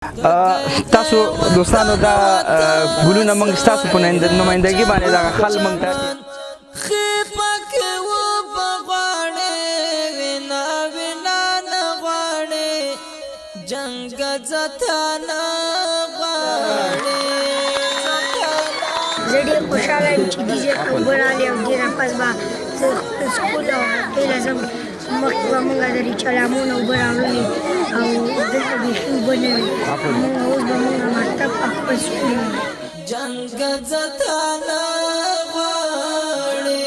تاسو دوستانو دا ګلونه موږ ستاسو په نمایندګي باندې دا خل موږ ته جنگ زتانا غاړي زه ډېر خوشحاله یم چې دې ځای ته اوبه راغلې او دې نه پس به زه سکول او ټوله ځم مخکې به مونږ د ریچلامونه اوبه راوړلې او دلته بیخي اوبه نه وې اوس به مونږ مکتب او خپل سکول جنگ زتانا غاړي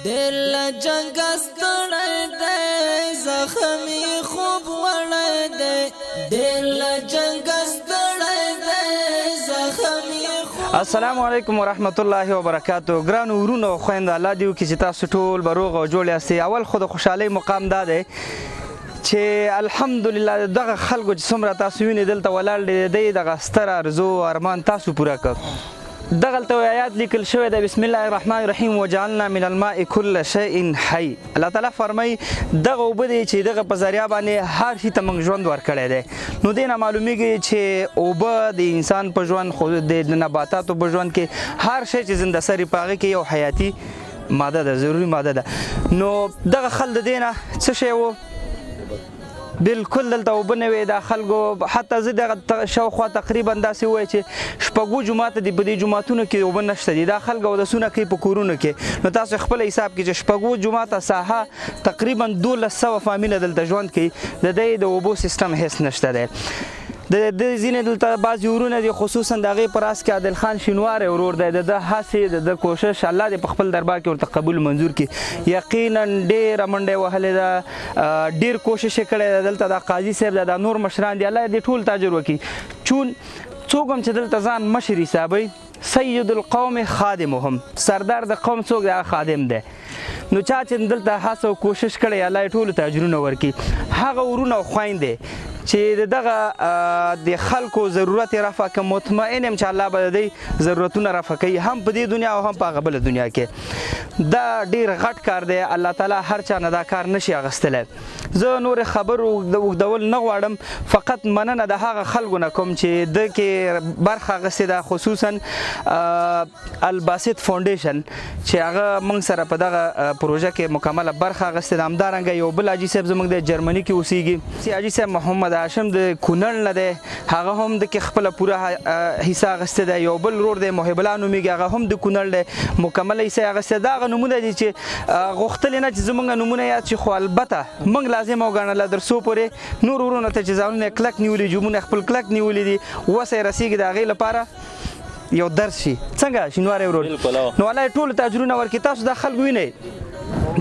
ډېر له جنګ ستړی دی زخمي خوب وړی دی ډېر له جنګ ستړی دی زخمي خوب. السلام علیکم ورحمت الله وبرکاتو. ګرانو ورونو خویندو الله دې وکړي چې تاسو ټول به روغ او جوړ یاستئ. اول خو د خوشحالۍ مقام دا دی چې الحمدلله دغه خلکو چې څومره تاسو وینئ دلته ولاړ دی دغه ستر ارزو او ارمان تاسو پوره کړ. دغلته آیات لیکل شوی دی بسم الله الرحمن الرحیم وجعلنا من الماء كل شيء حي. الله تعالی فرمایي دغه اوبه دی چې دغه په ذریعه باندې هر شي ته موږ ژوند ورکړی دی. نو دې نه معلومیږي چې اوبه د انسان په ژوند خو د نباتاتو په ژوند کې هر شی چې زنده سري په هغې کې یو حیاتي ماده ده ضروري ماده ده. نو دغه خل د دې نه څه شی و بالکل دلته اوبه نه وې دا خلکو حتی زه دغه شاوخوا تقریبا داسې ووایي چې شپږو جوماته دي په دې جوماتونو کې اوبه نشته دي دا خلک اودسونه کوي په کورونو کې. نو تاسو خپل حساب کې چې شپږو جوماته ساحه تقریبا 1200 فامیله دلته ژوند کوي د دې د اوبو سیستم هیڅ نشته دی. د ځینې دلته بعضې ورونه دي خصوصا د هغې په راس کې عادل خان شینواری ورور دی د ده هڅې د ده کوشش الله دې په خپل دربار کې ورته قبول منظور کړي. یقینا ډېره منډه یې وهلې ده ډېر کوشش یې کړی دی. دلته دا قاضي صاحب دی دا نور مشران دي الله دې ټول تاجر وکړي. چون څوک هم چې دلته ځان مشر حسابوي سید القوم خادمهم سردار د قوم څوک دی خادم دی. نو چا چې دلته هڅه او کوشش کړی الله یې ټولو ته اجرونه ورکړي. هغه ورونه او خویندې چې دغه د خلکو ضرورت یې رفع که مطمئن یم چې الله به د دوی ضرورتونه رفع کوي هم په دې دنیا او هم په هغه بله دنیا کې. دا ډېر غټ کار دی الله تعالی هر چا نه دا کار نشي اخیستلی. زه نورې خبرو اوږدول نه غواړم فقط مننه د هغه خلکو نه کوم چې ده کې برخه اخیستې ده خصوصا الباسط فاونډیشن چې هغه موږ سره په دغه پروژه کې مکمله برخه اخیستې ده. همدارنګه یو بل حاجي صاحب زموږ د جرمني کې اوسیږي حاجي صاحب محمد هاشم د کونړ نه دی هغه هم د کې خپله پوره حصه اخیستې ده. یو بل ورور دی محب الله نومیږي هغه هم د کونړ دی مکمله حصه اخیستې ده. هغه نومونه دي چې غوښتلې نه چې زموږ نومونه یاد شي خو البته موږ لازم وګڼله تر څو پورې نور ورونو ته چې ځانونه یې کلک نیولي جومونه خپل کلک نیولي دي وسه یې رسېږي د هغې لپاره یو درس شي. څنګه شینواری ورور نو الله یې ټولو ته اجرونه ورکړي. تاسو دا خلک وینئ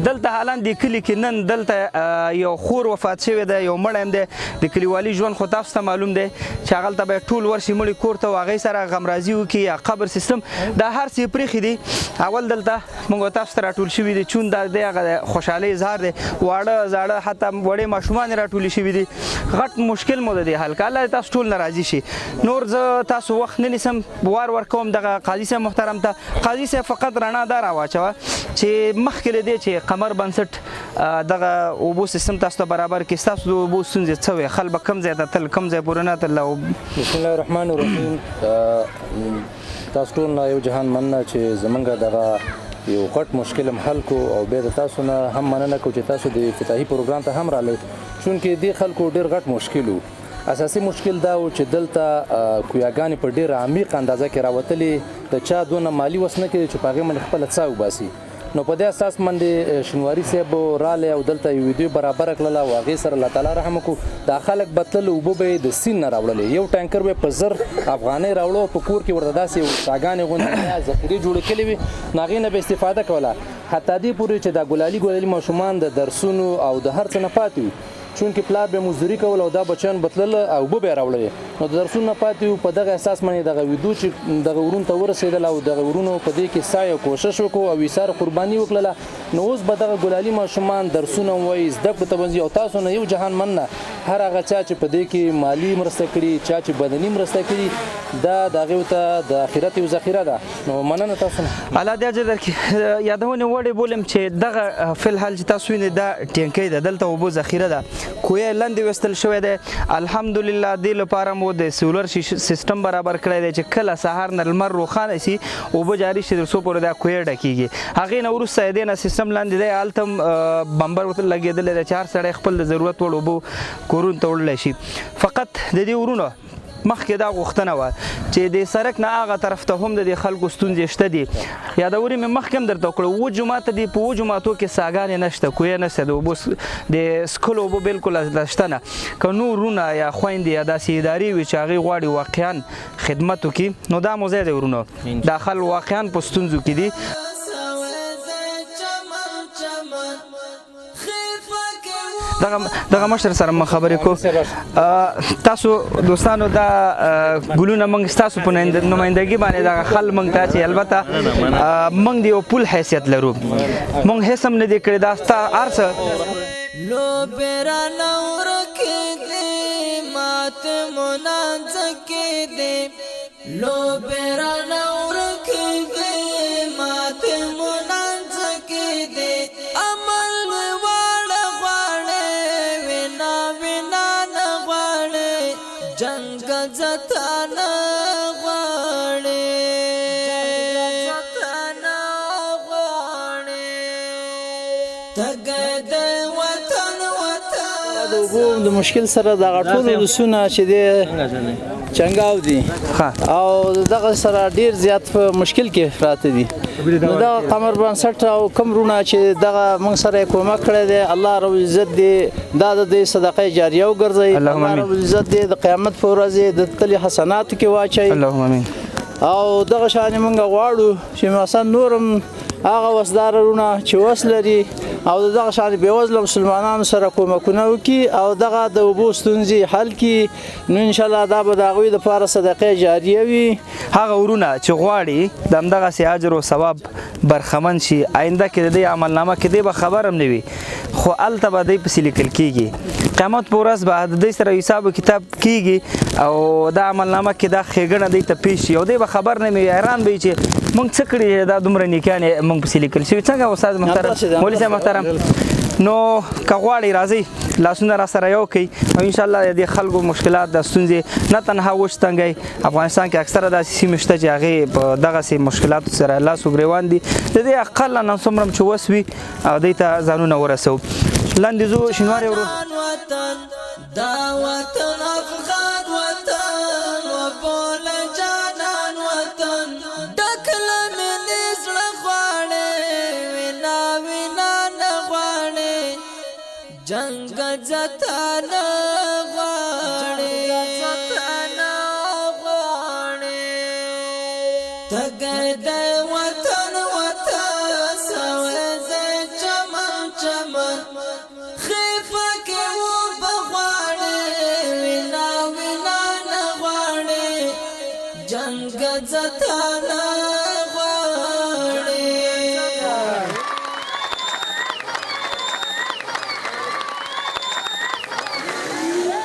دلته حالا د کلي کې نن دلته یو خور وفات شوی دی یو مړی هم دی د کلیوالي ژوند خو تاسو ته معلوم دی چې هغلته به ټول ورشي مړي کور ته او هغې سره غمرازي وکړي یا قبر سیستم دا هر څه یې پرېښي دي. اول دلته موږ تاسو ته راټول شوي دي چون دا دی هغه خوشحالۍ اظهار دی واړه زاړه حتی وړې ماشومان یې راټولې شوي دي. غټ مشکل مو د دې حل که الله تاسو ټول نه راضي شي. نور زه تاسو وخت نه نیسم وار ورکوم دغه قاضي صاحب محترم ته. قاضي صاحب فقط رڼا دا راواچوه چې مخکې له دې چې قمر بنسټ دغه اوبو سیستم تاسو ته برابر کړي ستاسو د اوبو ستونزې څه وې خل به کوم ځای ته تل کوم ځای پورې نه تلل. بسم الله الرحمن الرحیم. تاسو ټول نه یو جهان مننه چې زمونږ دغه یو غټ مشکل هم حل کو او بیا د تاسو نه هم مننه کوو چې تاسو د افتتاحي پروګرام ته هم راغلئ چونکې دې خلکو ډېر غټ مشکل و. اساسي مشکل دا و چې دلته کویاګانې په ډېر عمیق اندازه کې راوتلې د چا دونه مالي وس نه کېدی چې په هغې باندې خپله څا وباسي. نو په دې اساس باندې شینواري صاحب رالی او دلته یو ویډیو برابره کړله او هغې سره الله تعالی رحم وکړو دا خلک به تلل اوبه به یې د سیند نه راوړلې یو ټانکر به یې په 1000 افغانۍ راوړو په کور کې ورته داسې څاګانې غوندې ذخیرې جوړې کړې وې نو هغې نه به استفاده کوله حتی دې پورې چې دا ګلالي ماشومان د درسونو او د هر څه نه پاتې وي چونکې پلار به مزدوري کول او دا بچیان به تلل او اوبه به یې راوړلې نو د درسونو نه پاتې وو. په دغه اساس باندې دغه ویډیو چې دغه ورونو ته ورسېدل او دغه ورونو په دې کې سعی او کوشش وکړو او ایثار قرباني وکړله نو اوس به دغه ګلالي ماشومان درسونه وایي زده کړو ته به ځي او تاسو نه یو جهان مننه هر هغه چا چې په دې کې مالی مرسته کړي چا چې بدني مرسته کړي دا د هغې ته د آخرت یو ذخیره ده. نو مننه تاسو نه. الله دې اجر درکړي. یادونه وړې بولم چې دغه فلحال چې تاسو وینئ دا ټینکۍ ده دلته اوبو ذخیره ده کویه لاندې ویستل شوی دی. الحمدلله دې لپاره مو د سولر سیستم برابر کړی دی چې کله سهار نه لمر روښانه شي اوبه جاري شي تر څو پورې دا کویه ډکېږي. هغې نه وروسته یې دې نه سیستم لاندې دی هلته هم بمبر ورته لګېدلی دی چې هر سړی خپل د ضرورت وړ اوبه کورونو ته وړلی شي. فقط د دې ورونو مخکې دا غوښتنه وه چې د سړک نه هغه طرف ته هم د دې خلکو ستونزې شته دي. یادورې مې مخکې هم درته وکړه اووه جوماته دي په اووه جوماتو کې څاګانې نشته کویه نشته د اوبو د څښلو اوبه بلکل شته نه. که نور ورونه یا خویندې یا داسې ادارې وي چې هغې غواړي واقعا خدمت وکړي نو دا مو ځای دی ورونو. دا خلک واقعا په ستونزو کې دي. دغه مشر سره ما خبرې کو. تاسو دوستانو دا ګلونه موږ ستاسو په نمایندګي باندې دغه خل موږ ته چې البته موږ د یو پول حیثیت لرو موږ هیڅ هم نه دی کړی دا ستا هر څه لو بیرا نور کې دې مات منانځ کې دې لو بیرا نور کې دې مات منانځ کې دې عمل جنگ زتان غواړي تګ د وطن د اوبو د مشکل سره دغه ټول رسونه چې دی چنګاو دي او دغه سره ډیر زیات په مشکل کې پراته دي. نو دا قمر بنسټ او کوم رونه چې دغه موږ سره کومک کړی دی الله رب العزت دې دا د صدقه جاریه وګرځي. الله رب العزت دې د قیامت په ورځ د تل حسناتو کې واچي. اللهم امين. او دغه شان موږ غواړو چې مثلا نورم هغه وسدار رونه چې وس لري او دغه شان بېوزله مسلمانانو سره کومکونه وکړي او دغه د اوبو ستونزې حل کړي نو انشاءالله دا به د هغوی دپاره صدقې جاریه وي. هغه ورونه چې غواړي د همدغسې اجر او ثواب برخمن شي آینده کې د دې عملنامه کې دی به خبر هم نه وي خو هلته به دی پسې لیکل کېږي. قیامت په ورځ به د دوی سره حساب و کتاب کېږي او دا عملنامه کې دا ښېګڼه دوی ته پیش شي او دی به خبر نه وي حیران به وي چې موږ څه کړي دا دومره نیکیانې موږ پسې لیکل شوي. څنګه استاد محترم مولوي صاحب محترم نو که غواړئ راځئ لاسونه را سره یو کوي او انشاءالله د خلکو مشکلات د ستونزې نه تنها وچ تنګی افغانستان کې اکثره داسې سیمې شته چې هغې په دغسې مشکلاتو سره لاس و ګرېوان دي د دې اقلا نن څومره هم چې وس وي او دوی ته ځانونه ورسوو. لاندې ځو شینواری ورو دا وطن افغان وطن وبول جانان وطن ډکله مې د زړه غواړې وینا وینا نه غواړې جنګ زتان غواړې تګ د وطن وطن سوې د چمن چمن خیفه کې و بغواړې وینا وینا نه غواړې جنګ زتان غواړې.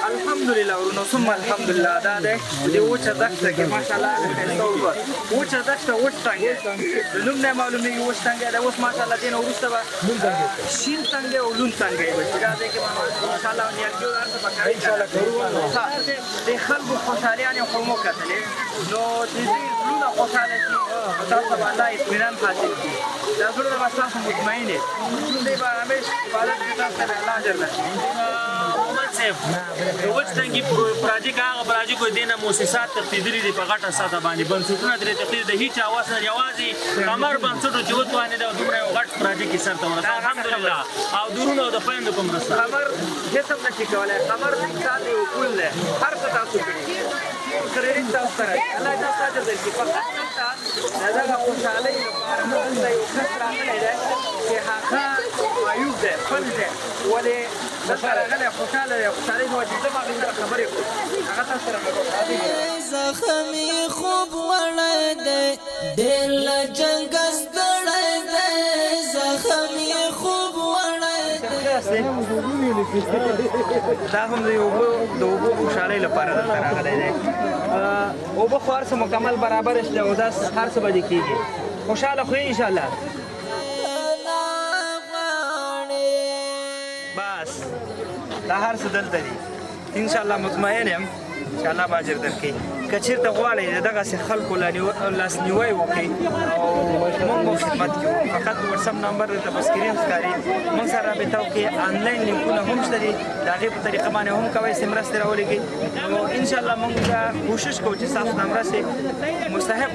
الحمدلله ورونو ثم الحمدلله دا دی د وچه دښته کې ماشاءالله وچه دښته وچ تنګی د نوم نه معلومېږي وچ تنګی دی. اوس ماشاءالله دې نه وروسته به شین تنګی او لون تنګی به چې دا دی کې ماشاءالله نیالګي هر څه پکار انشاءالله د خلکو خوشحالیانې خو مو کتلې نو د دوی زړونه خوشحاله شي او تاسو به الله اطمینان حاصل کړي دا زړونه به ستاسو مطمئن وي دوی به همیش عبادت کې تاسو ته الله اجر درکړي. د وچ تنګي پراجیک هغه پراجیک کوي دینه مؤسسات تقدیری دي په غټه ساده باندې بنسټونه درې تقدیر د هیڅ اواز نه یوازې کمر بنسټو جوړ باندې دا دومره غټ پراجیک کې سره ورته الحمدلله او درونو د خويندو کوم رسته خبر هیڅ هم نشي کولای خبر انسان یو کول له هر څه تاسو کړی کریډټ تاسو سره الله تاسو ته درکړي فقط تاسو دا خوشاله لپاره موږ یو کس راغلی دی چې هغه مایوب دی فن دی ولې دغه خوشاله دی خوشاله نو چې زما سره خبرې کوي هغه تاسو سره زخمي خوب وړی دی ډېر له جنګ ستړی دی زخمي خوب وړی دی یاست دا هم د اوبو خوشحالۍ لپاره دلته راغلی دی اوبه خو هر څه مکمل برابر شته او دا هر څه به دې کېږي خوشحاله خو یې انشاءالله بس دا هر څه دلته دي انشاءالله مطمئن یم چې الله به اجر درکړي که چېرته غواړئ د دغسې خلکو لاسنیوی وکړئ او موږ مو خدمت کوو فقط وټساپ نمبر درته په سکرین ښکاري موږ سره رابطه وکړئ آنلاین لینکونه هم شته دي د هغې په طریقه باندې هم کوئ چې مرستې راولېږئ نو انشاءالله موږ کوشش کوو چې ستاسو دا مرستې مستحق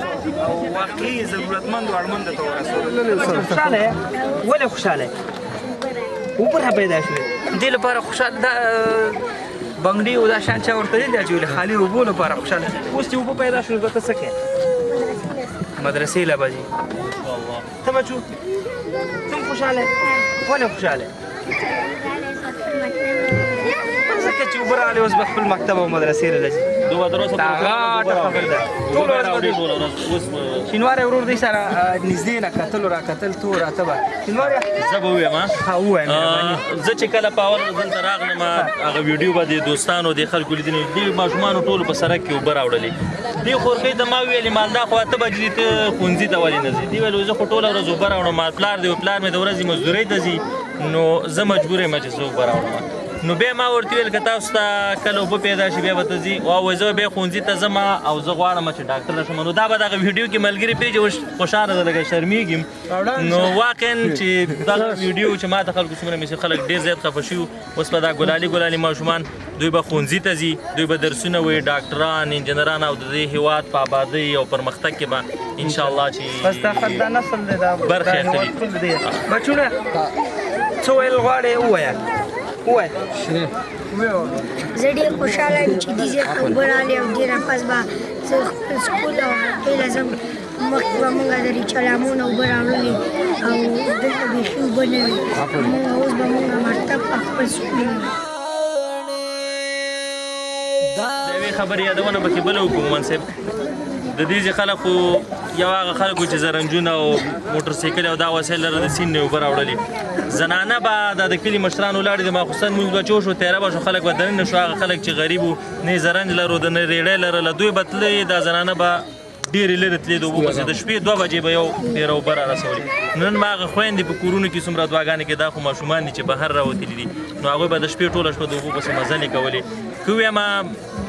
او واقعي ضرورتمندو اړمندو ته ورسوو خوشحاله یې ولې خوشحاله یې اوبه را پیدا شوې دې لپاره خوشحاله بنګړي او دا شان چا ورته دي چې خالي اوبو لپاره خوشاله اوس چې اوبه پیدا شول به ته څه کوې مدرسې له به ځي ته بچو څوم خوشاله ولې خوشاله ځکه چې اوبه راغلې اوس به خپل مکتب او مدرسې له ځي دا غاټه خبره ده ټول ورځ شینواری ورور دی سره نږدې نه کتل را کتل تو راته به شینواری زه به ووایم ووایم زه چې کله په اول دلته راغلم هغه ویډیو به د دوستانو د خلکو لیدلې دې ماشومانو ټولو په سړک کې اوبه راوړلې دې خورکۍ ته ما ویلې مالدا خو اته بجې ته ښوونځي ته ولې نه ځې دې ویل زه خو ټوله ورځ اوبه راوړم ما پلار دی پلار مې د ورځې مزدورۍ ته ځي نو زه مجبور یم چې زه اوبه راوړم نو بیا ما ورته ویل که تاسو ته کله اوبه پیدا شي بیا به ته ځي وایي زه بیا ښوونځي ته ځم او زه غواړم چې ډاکټره شم نو دا به دغه ویډیو کې ملګري پیژې اوس خوشحاله ده لکه شرمېږم نو واقعا چې دغه ویډیو چې ما ته خلکو څومره مې خلک ډېر زیات خفه شوي اوس به دا ګلالي ماشومان دوی به ښوونځي ته ځي دوی به درسونه وایي ډاکټران انجینران او د دې هېواد په آبادۍ او پرمختګ کې به انشاءالله چې بس دا نسل دی دا برخې اخلي بچونه څه ویل غواړې ووایه زه ډېر خوشحاله یم چې دې ځای ته اوبه راغلې او دې نه پس به زه خپل سکول او هغې له ځم مخکې به مونږ د ریچلامونه اوبه راوړلې او دلته بیخي اوبه نه وې مونږ اوس به مونږ مرتب په خپل سکول د یوې خبرې یادونه پکې بله وکړو مومن صاحب د دې چې خلک خو یو هغه خلکو چې زرنجونه او موټرسایکل او دا وسایل لره د سیند نه اوبه راوړلې زنانه به دا د کلي مشران ولاړې د ماخوستن مونځ به چوش و تیاره به شو خلک به دننه شو هغه خلک چې غریب وو نه یې زرنج لرو د نه ریړۍ لرله دوی به تلې دا زنانه به ډېرې لرې تلې د اوبو پسې د شپې 2 بجې به یو پیره اوبه را رسولې نن به هغه خویندې په کورونو کې څومره دعاګانې کې دا خو ماشومان دي چې بهر راوتلي دي نو هغوی به د شپې ټوله شپه د اوبو پسې مزلې کولې که ووایم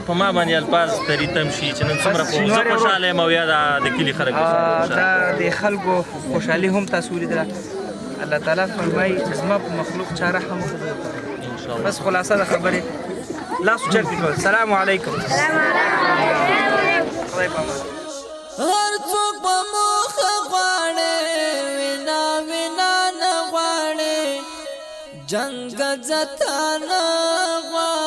په ما باندې الفاظ تریتم شي چې نن څومره خو زه خوشحاله یم او یا د کلي خلک دا د خلکو خوشحالي هم تاسو ولیدله الله تعالی فرمایي چې زما په مخلوق چا رحم وکړي بس خلاصه د خبرې لاس اوچت کړئ سلام علیکم خدای پامان هر څوک به موخه غواړي وینا نه غواړي جنګ ځتا نه غواړي